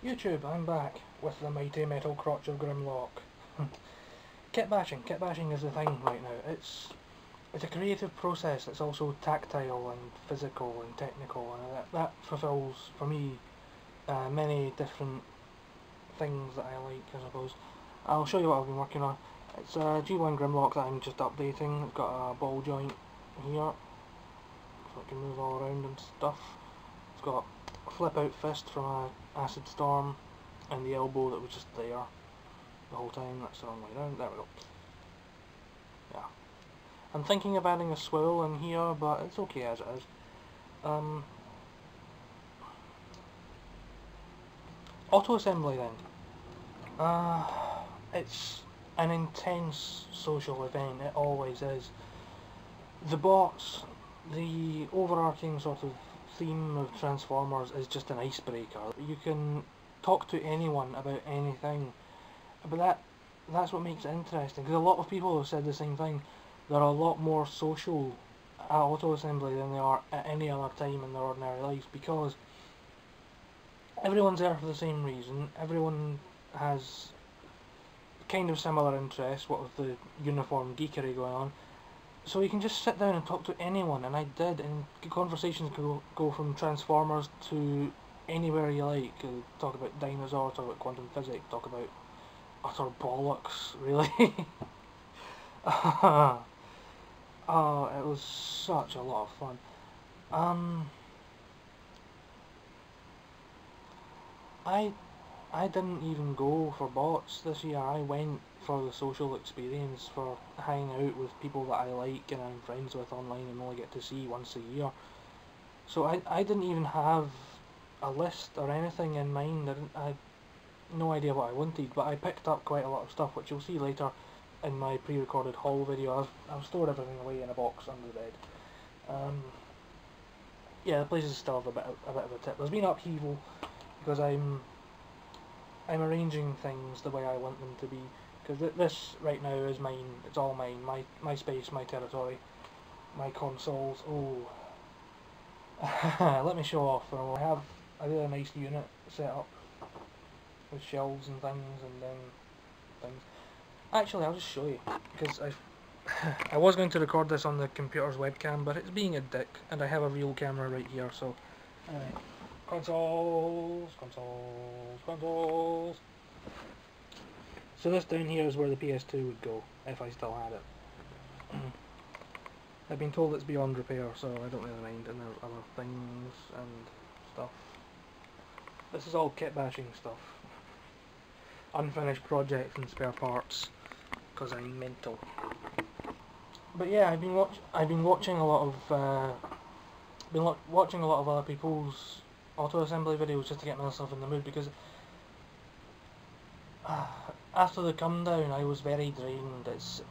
YouTube, I'm back with the mighty metal crotch of Grimlock. Kit bashing is the thing right now. It's a creative process. It's also tactile and physical and technical, and that fulfills for me many different things that I like, I suppose. I'll show you what I've been working on. It's a G1 Grimlock that I'm just updating. It's got a ball joint here, so it can move all around and stuff. It's got a flip out fist from a Acid Storm, and the elbow that was just there the whole time. That's the wrong way round. There we go. Yeah. I'm thinking of adding a swivel in here, but it's okay as it is. Auto assembly then. It's an intense social event. It always is. The bots, the overarching sort of theme of Transformers is just an icebreaker. You can talk to anyone about anything, but that's what makes it interesting, because a lot of people have said the same thing. They're a lot more social at auto assembly than they are at any other time in their ordinary life, because everyone's there for the same reason. Everyone has kind of similar interests, what with the uniform geekery going on. So you can just sit down and talk to anyone, and I did, and conversations could go from Transformers to anywhere you like. Talk about dinosaurs, talk about quantum physics, talk about utter bollocks, really. Oh, it was such a lot of fun. I didn't even go for bots this year. I went for the social experience, for hanging out with people that I like and I'm friends with online and only get to see once a year. So I didn't even have a list or anything in mind. I had no idea what I wanted, but I picked up quite a lot of stuff, which you'll see later in my pre-recorded haul video. I've stored everything away in a box under the bed. Yeah, the place is still a bit of a tip. There's been upheaval because I'm arranging things the way I want them to be, because this right now is mine. It's all mine. My space, my territory, my consoles. Oh, let me show off. I have a really nice unit set up with shelves and things, and then things. Actually, I'll just show you, because I was going to record this on the computer's webcam, but it's being a dick, and I have a real camera right here. So, alright. Consoles. So this down here is where the PS2 would go, if I still had it. I've been told it's beyond repair, so I don't really mind, and there's other things and stuff. This is all kit bashing stuff. Unfinished projects and spare parts, because I'm mental. But yeah, I've been watching a lot of watching a lot of other people's auto assembly videos just to get myself in the mood, because after the come down I was very drained. It's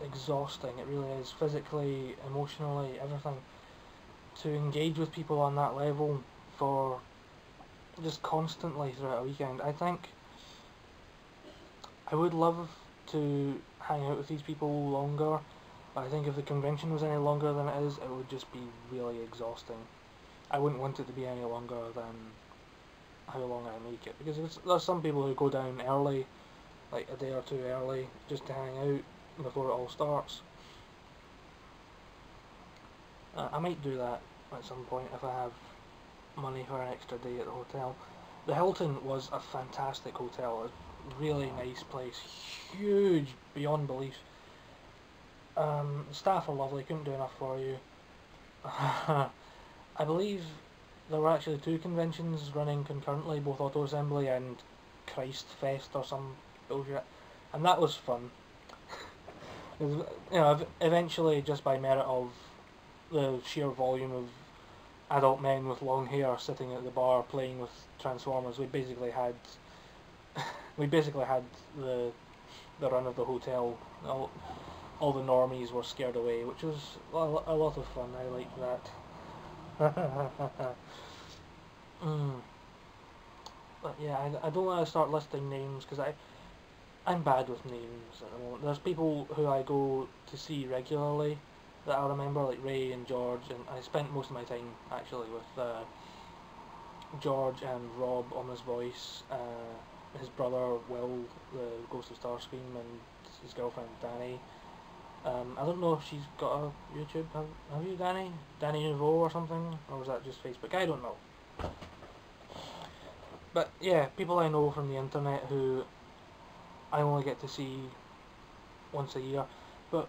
exhausting, it really is, physically, emotionally, everything, to engage with people on that level for just constantly throughout a weekend. I think I would love to hang out with these people longer, but I think if the convention was any longer than it is, it would just be really exhausting. I wouldn't want it to be any longer than how long I make it, because there's some people who go down early, like a day or two early, just to hang out before it all starts. I might do that at some point if I have money for an extra day at the hotel. The Hilton was a fantastic hotel, a really nice place, huge beyond belief. The staff are lovely, couldn't do enough for you. I believe there were actually two conventions running concurrently, both Auto Assembly and Christ Fest or some bullshit, and that was fun. You know, eventually, just by merit of the sheer volume of adult men with long hair sitting at the bar playing with Transformers, we basically had the run of the hotel. All the normies were scared away, which was a lot of fun. I liked that. But yeah, I don't want to start listing names, because I'm bad with names at the moment. There's people who I go to see regularly that I remember, like Ray and George, and I spent most of my time actually with George and Rob on his voice, his brother Will, the Ghost of Starscream, and his girlfriend Danny. I don't know if she's got a YouTube. Have you, Danny? Danny Nouveau or something? Or was that just Facebook? I don't know. But yeah, people I know from the internet who I only get to see once a year. But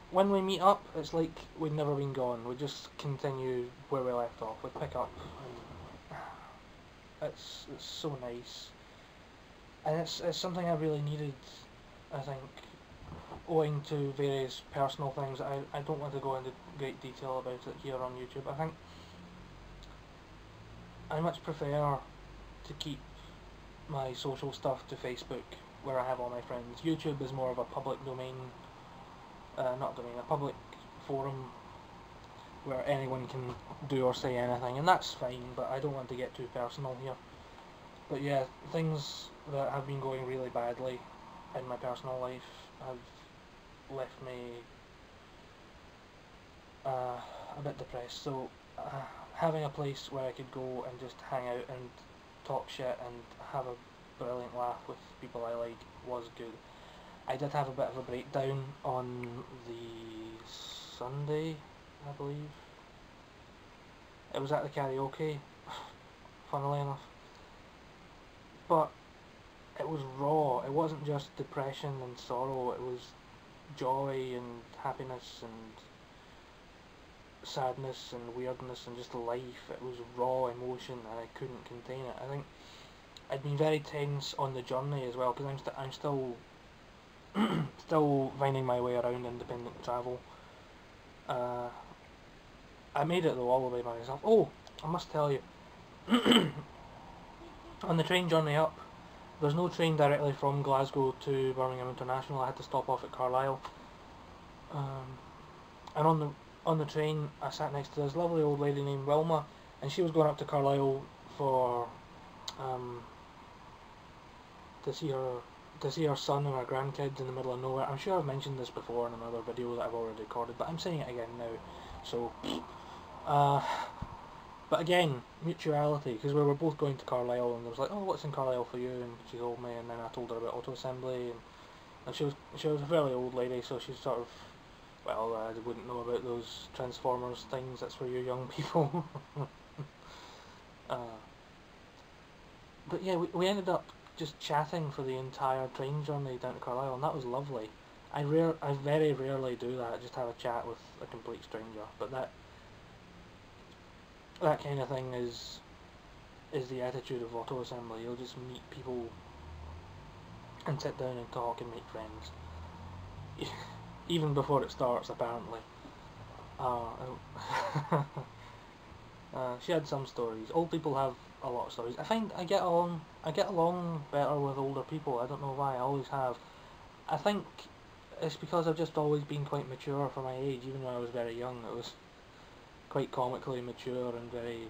when we meet up, it's like we've never been gone. We just continue where we left off. We pick up, and it's so nice. And it's something I really needed, I think, owing to various personal things. I don't want to go into great detail about it here on YouTube. I think I much prefer to keep my social stuff to Facebook, where I have all my friends. YouTube is more of a public domain, not domain, a public forum where anyone can do or say anything, and that's fine, but I don't want to get too personal here. But yeah, things that have been going really badly in my personal life have left me a bit depressed, so having a place where I could go and just hang out and talk shit and have a brilliant laugh with people I like was good. I did have a bit of a breakdown on the Sunday, I believe. It was at the karaoke, funnily enough. But it was raw. It wasn't just depression and sorrow, it was joy and happiness and sadness and weirdness and just life. It was raw emotion and I couldn't contain it. I think I'd been very tense on the journey as well, because I'm still still finding my way around independent travel. I made it though all the way by myself. Oh, I must tell you, on the train journey up, there's no train directly from Glasgow to Birmingham International. I had to stop off at Carlisle, and on the train I sat next to this lovely old lady named Wilma, and she was going up to Carlisle for to see her son and her grandkids in the middle of nowhere. I'm sure I've mentioned this before in another video that I've already recorded, but I'm saying it again now. So, but again, mutuality, because we were both going to Carlisle, and there was like, oh, what's in Carlisle for you? And she told me, and then I told her about auto assembly, and she was a fairly old lady, so she's sort of, well, I wouldn't know about those Transformers things. That's for you young people. But yeah, we ended up just chatting for the entire train journey down to Carlisle, and that was lovely. I very rarely do that, just have a chat with a complete stranger, but that kind of thing is the attitude of auto assembly. You'll just meet people and sit down and talk and make friends. Even before it starts, apparently. She had some stories. Old people have a lot of stories. I find I get along better with older people. I don't know why, I always have. I think it's because I've just always been quite mature for my age. Even when I was very young, it was quite comically mature and very...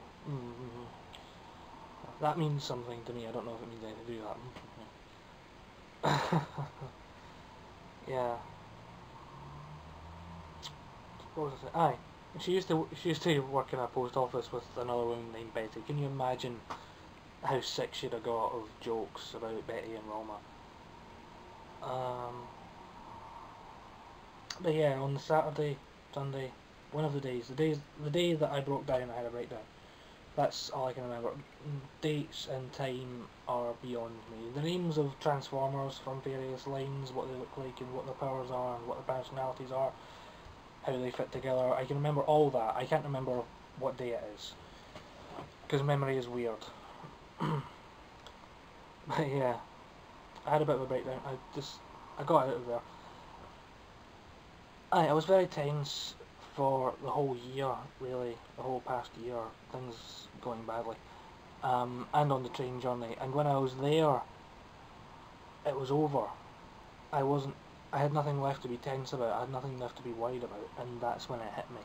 that means something to me. I don't know if it means anything to do that. Yeah. What was I saying? Aye. She used to work in a post office with another woman named Betty. Can you imagine how sick she'd have got of jokes about Betty and Wilma? But yeah, on the Saturday, Sunday, one of the days, the day that I broke down, I had a breakdown. That's all I can remember. Dates and time are beyond me. The names of Transformers from various lines, what they look like and what their powers are and what their personalities are, how they fit together, I can remember all that. I can't remember what day it is, because memory is weird. But yeah, I had a bit of a breakdown. I got out of there. I was very tense for the whole year, really, the whole past year, things going badly, and on the train journey, and when I was there, it was over. I had nothing left to be tense about, I had nothing left to be worried about, and that's when it hit me.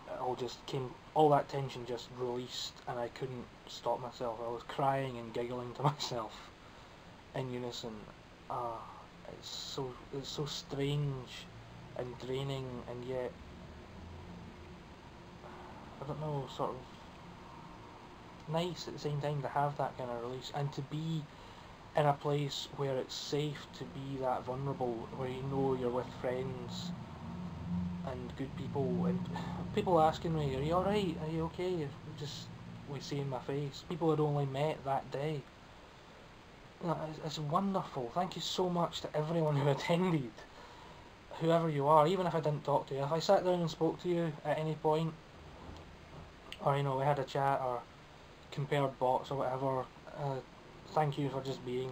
It all just came, all that tension just released, and I couldn't stop myself. I was crying and giggling to myself in unison. It's so strange and draining, and yet, I don't know, sort of nice at the same time to have that kind of release and to be in a place where it's safe to be that vulnerable, where you know you're with friends and good people, and people asking me, "Are you alright? Are you okay?" Just we see in my face. People I'd only met that day. You know, it's wonderful. Thank you so much to everyone who attended, whoever you are. Even if I didn't talk to you, if I sat down and spoke to you at any point, or you know, we had a chat or compared bots or whatever, thank you for just being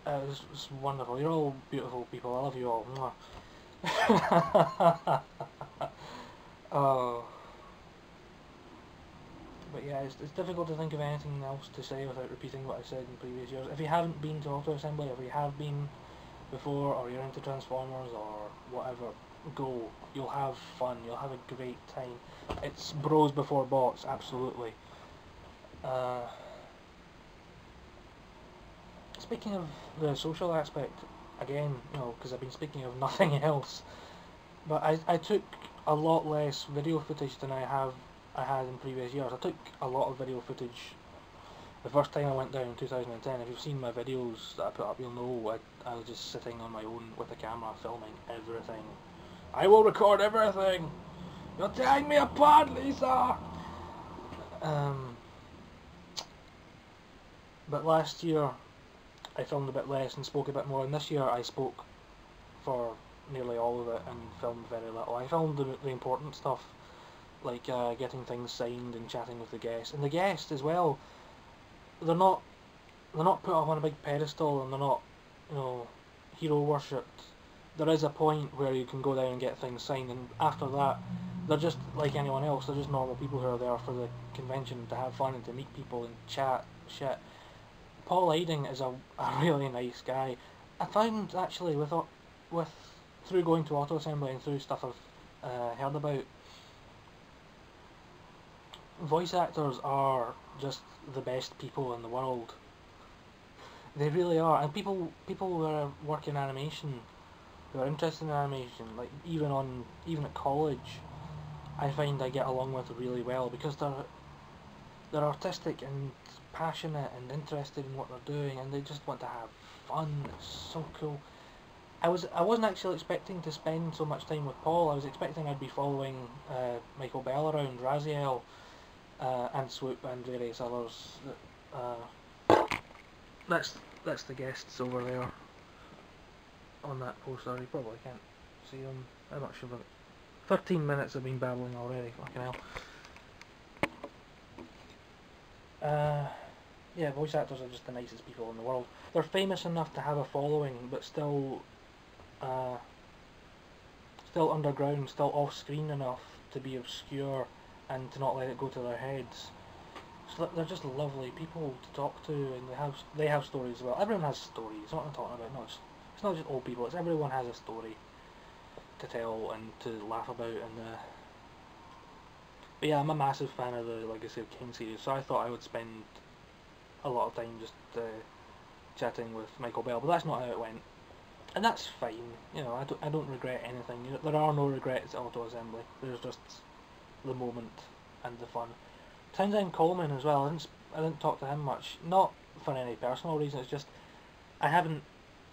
there. It's wonderful. You're all beautiful people. I love you all. Mwah. Oh. But yeah, it's difficult to think of anything else to say without repeating what I said in previous years. If you haven't been to Auto Assembly, if you have been before, or you're into Transformers or whatever, go. You'll have fun. You'll have a great time. It's bros before bots, absolutely. Speaking of the social aspect, again, you know, because I've been speaking of nothing else, but I took a lot less video footage than I had in previous years. I took a lot of video footage the first time I went down in 2010. If you've seen my videos that I put up, you'll know I was just sitting on my own with a camera filming everything. I will record everything! You're tearing me apart, Lisa! But last year I filmed a bit less and spoke a bit more, and this year I spoke for nearly all of it and filmed very little. I filmed the important stuff, like getting things signed and chatting with the guests. And the guests as well, they're not put up on a big pedestal, and they're not, you know, hero worshipped. There is a point where you can go down and get things signed, and after that, they're just like anyone else. They're just normal people who are there for the convention to have fun and to meet people and chat shit. Paul Eiding is a really nice guy. I found actually with through going to Auto Assembly and through stuff I've heard about, voice actors are just the best people in the world. They really are, and people who work in animation, who are interested in animation, like even at college, I find I get along with really well because they're artistic and passionate and interested in what they're doing, and they just want to have fun. It's so cool. I wasn't actually expecting to spend so much time with Paul. I was expecting I'd be following Michael Bell around, Raziel, and Swoop and various others. That's the guests over there on that poster. You probably can't see them. I'm not sure, but 13 minutes I've been babbling already. Fucking hell. Yeah, voice actors are just the nicest people in the world. They're famous enough to have a following, but still underground, still off-screen enough to be obscure and to not let it go to their heads. So they're just lovely people to talk to, and they have stories as well. Everyone has stories. What I'm talking about. No, it's not just old people. It's everyone has a story to tell and to laugh about. And but yeah, I'm a massive fan of the Legacy of Kain series, so I thought I would spend a lot of time just chatting with Michael Bell, but that's not how it went, and that's fine. You know, I don't regret anything. You know, there are no regrets at Auto Assembly. There's just the moment and the fun. Townsend Coleman as well. I didn't talk to him much, not for any personal reason. It's just I haven't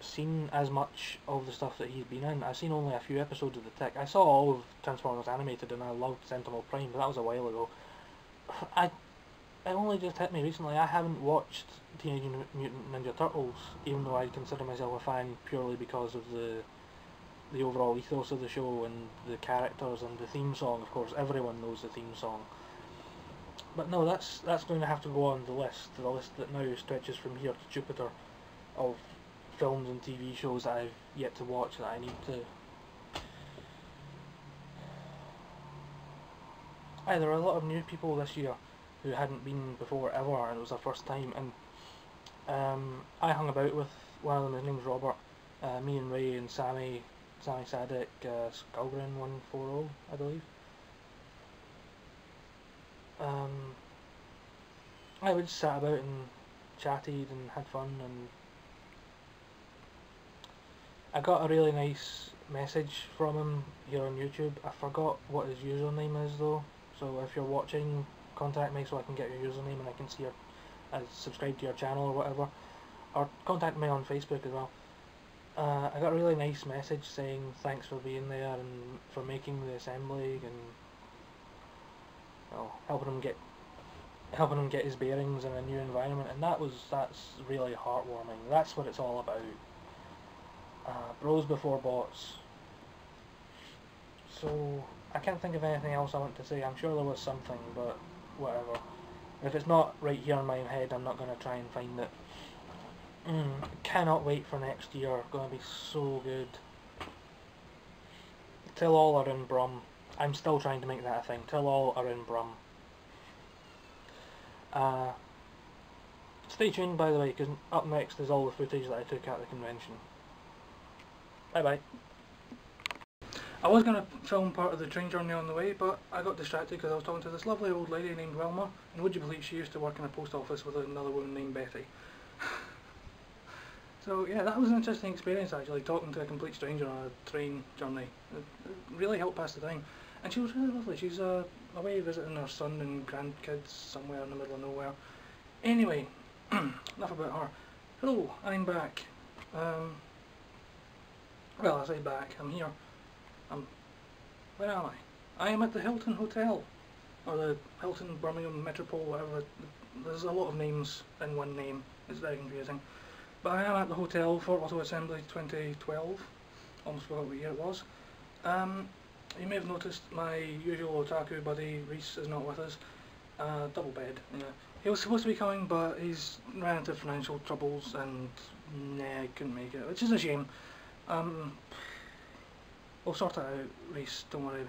seen as much of the stuff that he's been in. I've seen only a few episodes of The Tick. I saw all of Transformers Animated and I loved Sentinel Prime, but that was a while ago. It only just hit me recently. I haven't watched Teenage Mutant Ninja Turtles, even though I consider myself a fan purely because of the overall ethos of the show and the characters and the theme song. Of course, everyone knows the theme song. But no, that's going to have to go on the list that now stretches from here to Jupiter of films and TV shows that I've yet to watch that I need to. There are a lot of new people this year who hadn't been before ever, and it was their first time, and I hung about with one of them. His name's Robert. Me and Ray and Sammy Sadik, Skullgrin 140, I believe. We just sat about and chatted and had fun, and I got a really nice message from him here on YouTube. I forgot what his username is though, so if you're watching, contact me so I can get your username and I can see your subscribe to your channel or whatever, or contact me on Facebook as well. I got a really nice message saying thanks for being there and for making the assembly and helping him get his bearings in a new environment, and that's really heartwarming. That's what it's all about. Bros before bots. So I can't think of anything else I want to say. I'm sure there was something, but whatever. If it's not right here in my head, I'm not going to try and find it. Cannot wait for next year. Going to be so good. Till all are in Brum. I'm still trying to make that a thing. Till all are in Brum. Stay tuned, by the way, because up next is all the footage that I took at the convention. Bye bye. I was going to film part of the train journey on the way, but I got distracted because I was talking to this lovely old lady named Wilma, and would you believe she used to work in a post office with another woman named Betty. So yeah, that was an interesting experience actually, talking to a complete stranger on a train journey. It really helped pass the time. And she was really lovely. She's away visiting her son and grandkids somewhere in the middle of nowhere. Anyway, enough about her. Hello, I'm back. Well, I say back, I'm here. Where am I? I am at the Hilton Hotel, or the Hilton Birmingham Metropole, whatever. There's a lot of names in one name. It's very confusing. But I am at the hotel for Auto Assembly 2012. Almost forgot what year it was. You may have noticed my usual otaku buddy Reese is not with us. Double bed. Yeah. He was supposed to be coming, but he's ran into financial troubles and nah, couldn't make it, which is a shame. We'll sort it out, Reese, don't worry.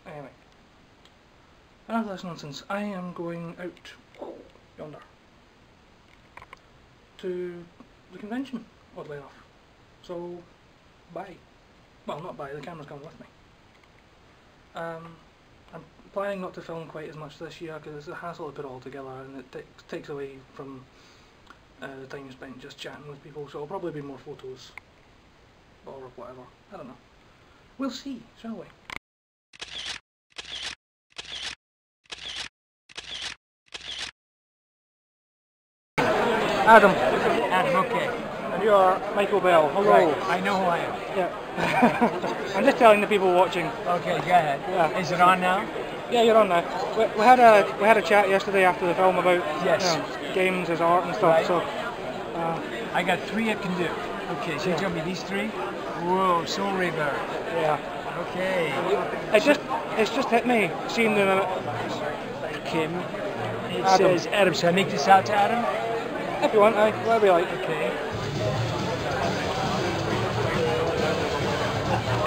Anyway. Enough of this nonsense. I am going out yonder to the convention, oddly enough. So, bye. Well, not bye, the camera's coming with me. I'm planning not to film quite as much this year because it's a hassle to put it all together and it takes away from the time spent just chatting with people, so it'll probably be more photos or whatever. I don't know. We'll see, shall we? Adam. Adam, okay. And you are Michael Bell. Hello. Right. I know who I am. Yeah. I'm just telling the people watching. Okay, go ahead. Yeah. Is it on now? Yeah, you're on now. We had a chat yesterday after the film about games as art and stuff. Right. So I got 3 I can do. Okay, so you tell me these 3. Whoa, Soul Reaver. Yeah. Okay. It's just hit me seeing the. Kim. It says Adam. Should I make this out to Adam? If you want, whatever you like. Okay.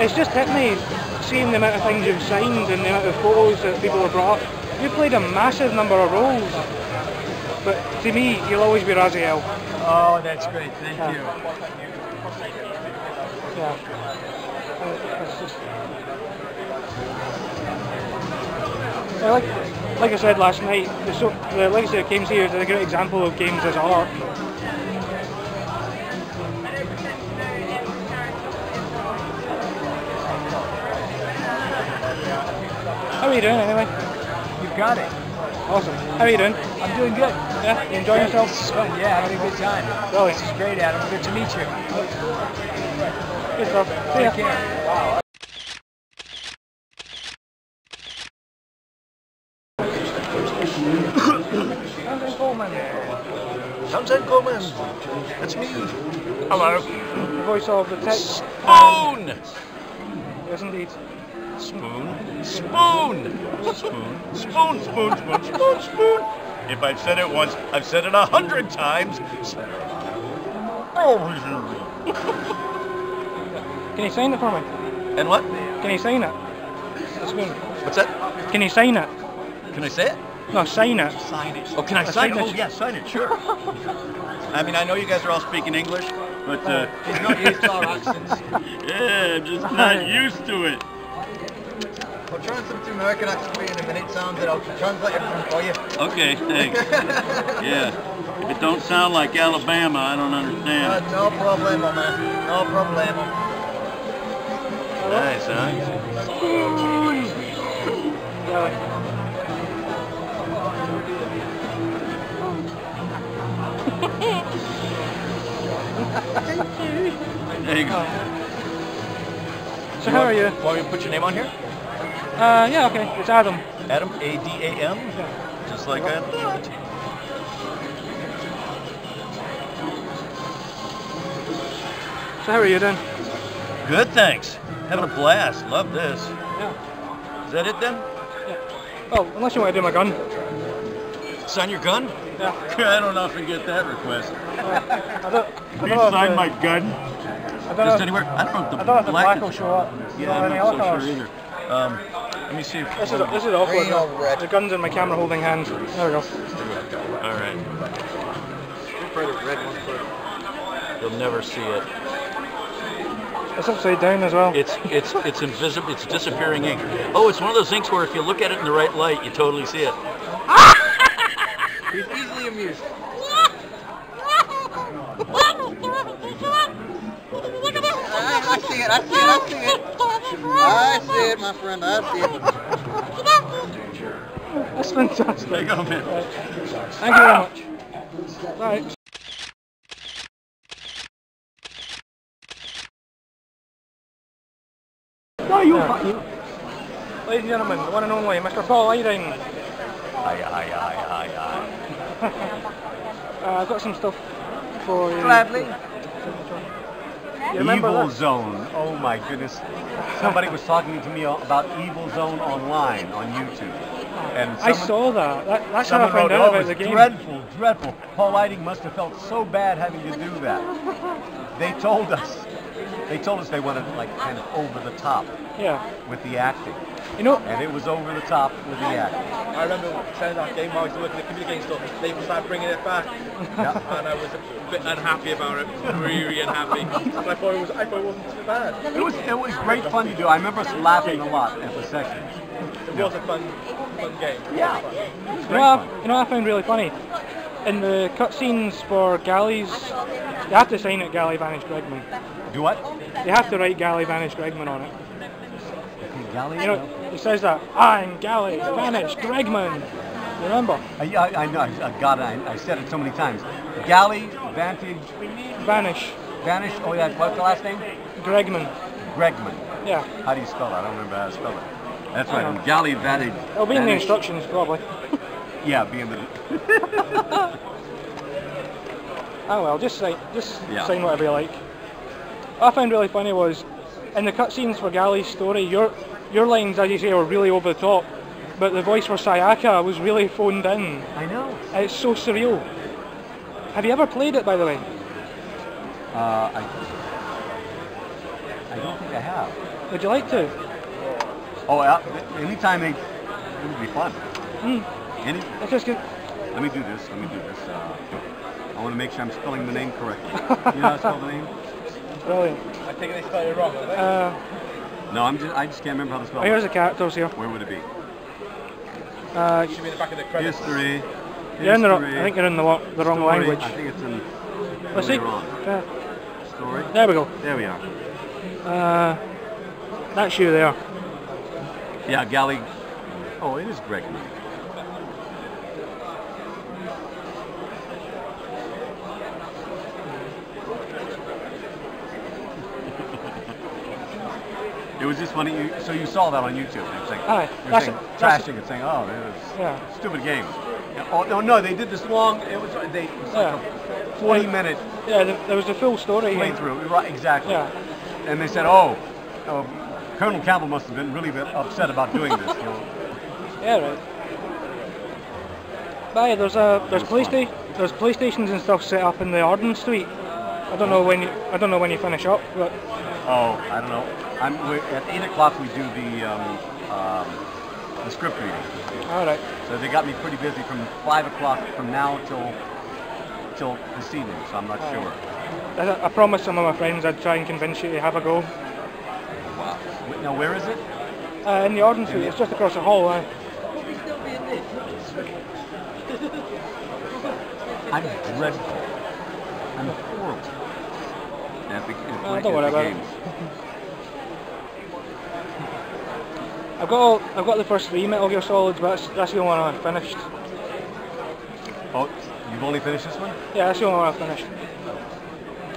It's just hit me seeing the amount of things you've signed and the amount of photos that people have brought up. You've played a massive number of roles, but to me, you'll always be Raziel. Oh, that's great. Thank you. Yeah. It's just... Like I said last night, the Legacy of Games here is a great example of games as art. How are you doing anyway? You've got it. Awesome. How are you doing? I'm doing good. Yeah? You enjoying yourself? This is fun. Yeah, having a good time. Really? This is great, Adam. Good to meet you. Good stuff. See ya. Take care. Wow. Townsend Coleman. Townsend Coleman. That's me. Hello. The voice of the text. Spoon! Yes, indeed. Spoon. Spoon. Spoon. Spoon. Spoon. Spoon. Spoon. Spoon. If I've said it once, I've said it 100 times. Can you sign it for me? And what? Can you sign it? The spoon. What's that? Can you sign it? Can I say it? No, sign it. Sign it. Oh, can I sign it? Oh, yeah, sign it, sure. I mean, I know you guys are all speaking English, but He's not used to our accents. yeah, I'm just not used to it. I'll try and substitute American accent for you in a minute, Sam, then I'll translate everything for you. Okay, thanks. Yeah, if it don't sound like Alabama, I don't understand. No problemo, man. No problemo. Nice, huh? Really. There you go. So how are you? Want me to put your name on here? Yeah, okay. It's Adam. Adam, A-D-A-M? Just like I thought. So how are you doing? Good, thanks. Having a blast. Love this. Yeah. Is that it then? Oh, unless you want to do my gun. Sign your gun? Yeah. I don't often get that request. I don't Please know if sign the- my gun. I don't know Just if- anywhere? I don't know if the I don't know if the black black is- will show up. Yeah, I'm Any not other so colours? sure either. Let me see if... This is awkward. Green or red? The gun's in my camera holding hand. There we go. All right. For the red one first. You'll never see it. It's upside down as well. It's invisible. It's disappearing ink. Oh, it's one of those inks where if you look at it in the right light, you totally see it. He's easily amused. I see it, I see it, I see it. I see it, my friend, I see it. That's fantastic. There you go, man. Right. Thank you very much. Right. No, you. Ladies and gentlemen, the one and only Mr. Paul Eyring. Aye. I've got some stuff for you. Gladly. You remember Evil this? Zone. Oh my goodness. Somebody was talking to me about Evil Zone online on YouTube. And I saw that. That's how I found out about the game. Dreadful. Paul Eyring must have felt so bad having to do that. They told us they wanted like kind of over the top Yeah. with the acting. You know, And it was over the top with the acting. I remember saying that game while I was working at the computer game store, they started bringing it back. Yeah. And I was a bit unhappy about it. Really unhappy. But I thought it wasn't too bad. It was great fun to do. I remember us laughing a lot at the session. It was a fun game. Yeah. you know what I found really funny? In the cutscenes for Galleys, you have to sign it Galley Vanish Gregman. Do what? You have to write Galley Vanish Gregman on it. Galley? You know, it says that, I'm Galley Vanish Gregman. You remember? I know. I got it. I said it so many times. Galley, Vantage, Vanish Vanish. Oh yeah. What's the last name? Gregman. Gregman. Yeah. How do you spell it? I don't remember how to spell it. That's right. And Galley, Vantage. It'll be in the Vanish. instructions probably. Yeah, be in the. Oh well, just sign Yeah. whatever you like. What I found really funny was, in the cutscenes for Galley's story, your lines, as you say, were really over the top, but the voice for Sayaka was really phoned in. I know. It's so surreal. Have you ever played it, by the way? I don't think I have. Would you like to? Oh, anytime it would be fun. It's just good. Let me do this. I want to make sure I'm spelling the name correctly. You know how to spell the name? Brilliant. I think they spelled it wrong, haven't they? No, I just can't remember how to spell Here's it. the characters here. Where would it be? It should be in the back of the credits. History. You're in the wrong, history, I think you're in the wrong story. language. I think it's in Let's see. later on. Story. There we go. There we are. That's you there. Yeah, Galley. Oh, it is Gregman. It was just funny. So you saw that on YouTube? You're saying, Aye. you're saying trashing and saying, "Oh, it was Yeah. stupid game." Oh no, they did this long. It was like Yeah. a 40-minute Yeah, there was a full story. playthrough. Right, exactly. Yeah. And they said, "Oh, Colonel Campbell must have been really upset about doing this." You know? Yeah, right. But yeah, there's PlayStations and stuff set up in the Arden Suite. I don't know when you finish up, but Oh, I don't know. At 8 o'clock we do the script reading. all right. So they got me pretty busy from 5 o'clock from now till this evening. So I'm not sure. I promised some of my friends I'd try and convince you to have a go. Wow. Now where is it? In the Arden Suite, it's just across the hall. I'm dreadful. I'm horrible. At the Don't worry about it. games. I've got the first 3 Metal Gear Solids, but that's the only one I've finished. Oh, you've only finished this one? Yeah, that's the only one I've finished.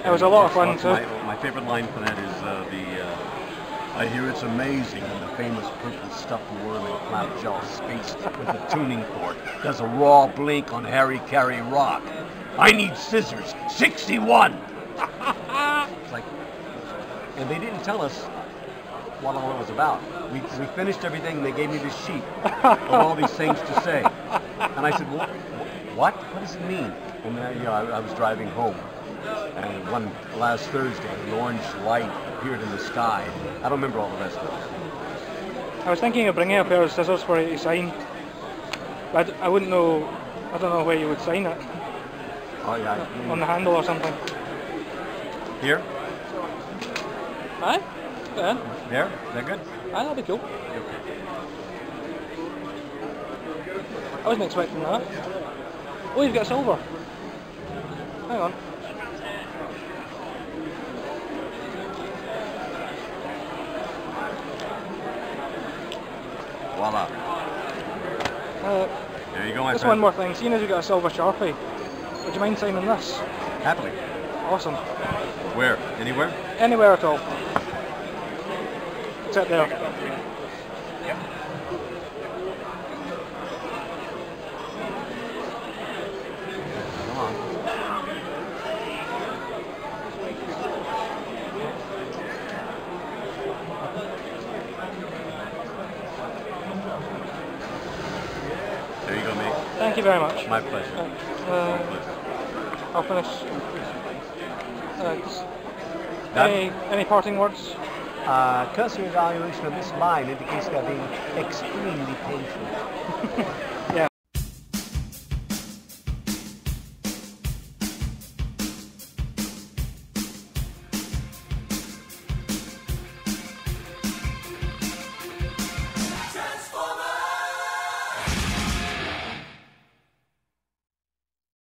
It was a lot of fun too. My favorite line for that is I hear it's amazing when the famous purple stuffed worm in Clapjaw spaced with the tuning fork does a raw blink on Harry Carey Rock. I need scissors, 61! It's like, and they didn't tell us what all it was about. We finished everything and they gave me this sheet of all these things to say. And I said, what? What does it mean? And I was driving home. And last Thursday, an orange light appeared in the sky. I don't remember all the rest of it. I was thinking of bringing a pair of scissors for you to sign. But I wouldn't know, I don't know where you would sign it. Oh yeah. On the handle or something. Here? Aye? Yeah. There? Is that good? Aye, that'd be cool. I wasn't expecting that. Oh, you've got silver. Hang on. Voila. There you go, my Just friend. one more thing. Seeing as you got a silver Sharpie, would you mind signing this? Happily. Awesome. Where? Anywhere? Anywhere at all. Except there. Come on. There you go, mate. Thank you very much. My pleasure. I'll finish. Any parting words? Cursory evaluation of this line indicates they're being extremely patient.